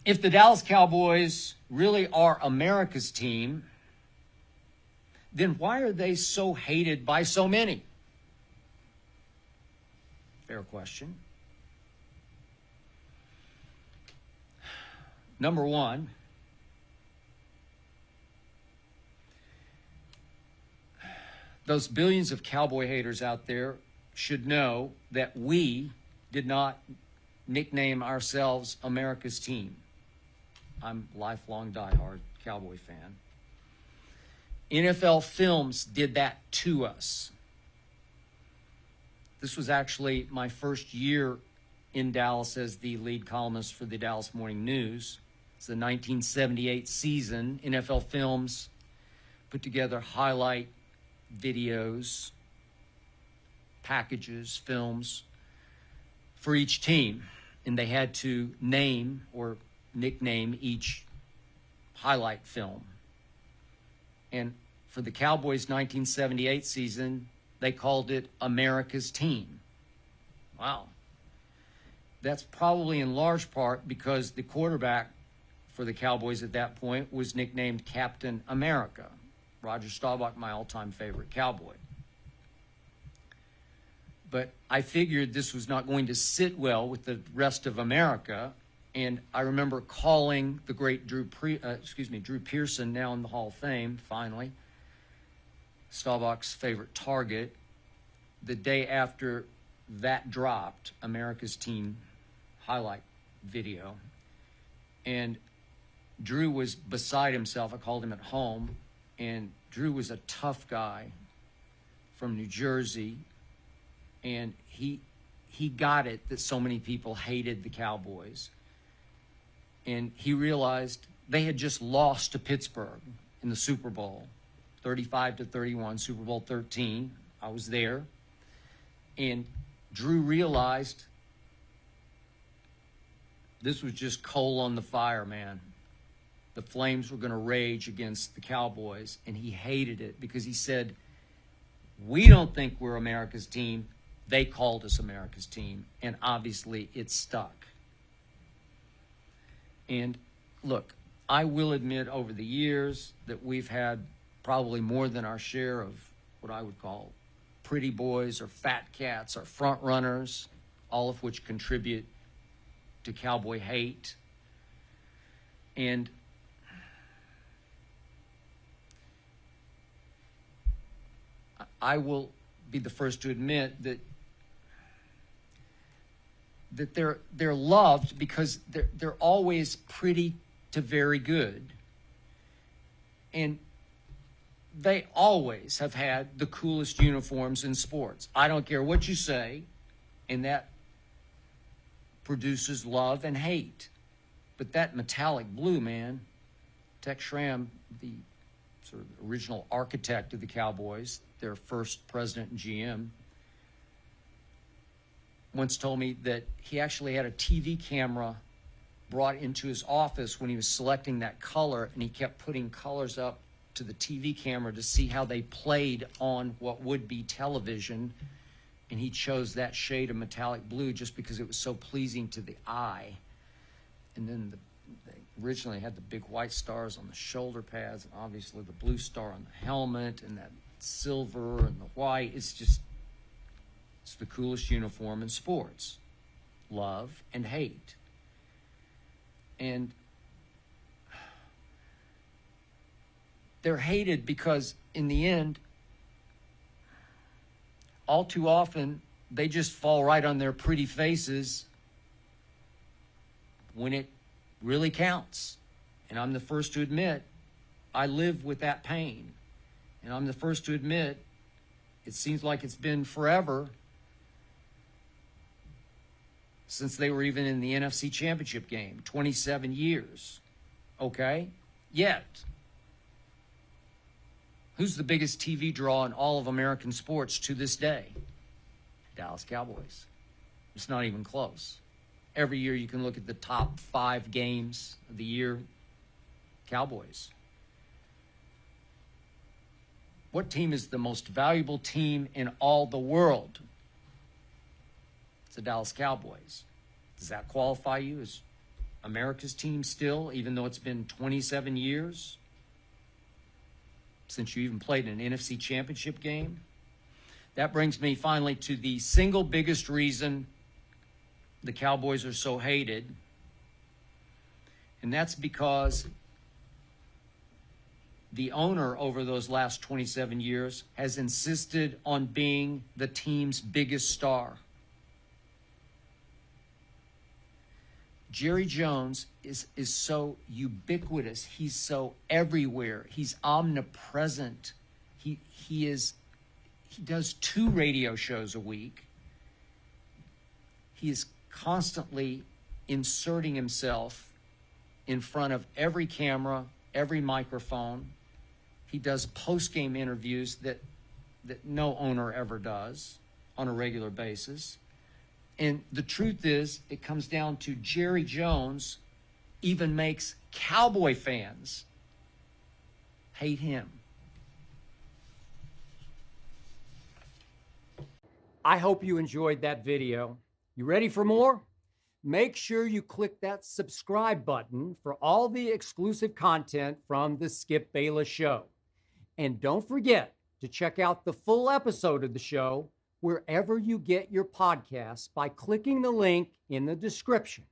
If the Dallas Cowboys really are America's team, then why are they so hated by so many? Fair question. Number one, those billions of Cowboy haters out there should know that we did not nickname ourselves America's team. I'm a lifelong diehard Cowboy fan. NFL Films did that to us. This was actually my first year in Dallas as the lead columnist for the Dallas Morning News. It's the 1978 season. NFL Films put together highlight videos, packages, films for each team. And they had to name or nickname each highlight film. And for the Cowboys' 1978 season, they called it America's Team. Wow. That's probably in large part because the quarterback for the Cowboys at that point was nicknamed Captain America. Roger Staubach, my all-time favorite Cowboy. But I figured this was not going to sit well with the rest of America, and I remember calling the great Drew Pearson, now in the Hall of Fame, finally, Staubach's favorite target, the day after that dropped, America's Team highlight video. And Drew was beside himself. I called him at home, and Drew was a tough guy from New Jersey, and he got it that so many people hated the Cowboys. And he realized they had just lost to Pittsburgh in the Super Bowl, 35-31, Super Bowl 13. I was there. And Drew realized this was just coal on the fire, man. The flames were going to rage against the Cowboys, and he hated it because he said, we don't think we're America's team. They called us America's team, and obviously it stuck. And look, I will admit over the years that we've had probably more than our share of what I would call pretty boys or fat cats or front runners, all of which contribute to Cowboy hate. And I will be the first to admit that they're loved because they're always pretty to very good. And they always have had the coolest uniforms in sports. I don't care what you say, and that produces love and hate. But that metallic blue, man, Tex Schramm, the sort of original architect of the Cowboys, their first president and GM, once told me that he actually had a TV camera brought into his office when he was selecting that color, and he kept putting colors up to the TV camera to see how they played on what would be television, and he chose that shade of metallic blue just because it was so pleasing to the eye. And then they originally had the big white stars on the shoulder pads, and obviously the blue star on the helmet, and that silver and the white. It's the coolest uniform in sports. Love and hate. And they're hated because in the end, all too often, they just fall right on their pretty faces when it really counts. And I'm the first to admit, I live with that pain. And I'm the first to admit, it seems like it's been forever since they were even in the NFC Championship game, 27 years. Okay? Yet, who's the biggest TV draw in all of American sports to this day? Dallas Cowboys. It's not even close. Every year you can look at the top 5 games of the year, Cowboys. What team is the most valuable team in all the world? It's the Dallas Cowboys. Does that qualify you as America's team still, even though it's been 27 years since you even played an NFC championship game. That brings me finally to the single biggest reason the Cowboys are so hated, and that's because the owner over those last 27 years has insisted on being the team's biggest star. Jerry Jones is so ubiquitous. He's so everywhere. He's omnipresent. He does 2 radio shows a week. He is constantly inserting himself in front of every camera, every microphone. He does post-game interviews that no owner ever does on a regular basis. And the truth is, it comes down to Jerry Jones even makes Cowboy fans hate him. I hope you enjoyed that video. You ready for more? Make sure you click that subscribe button for all the exclusive content from the Skip Bayless Show. And don't forget to check out the full episode of the show wherever you get your podcasts by clicking the link in the description.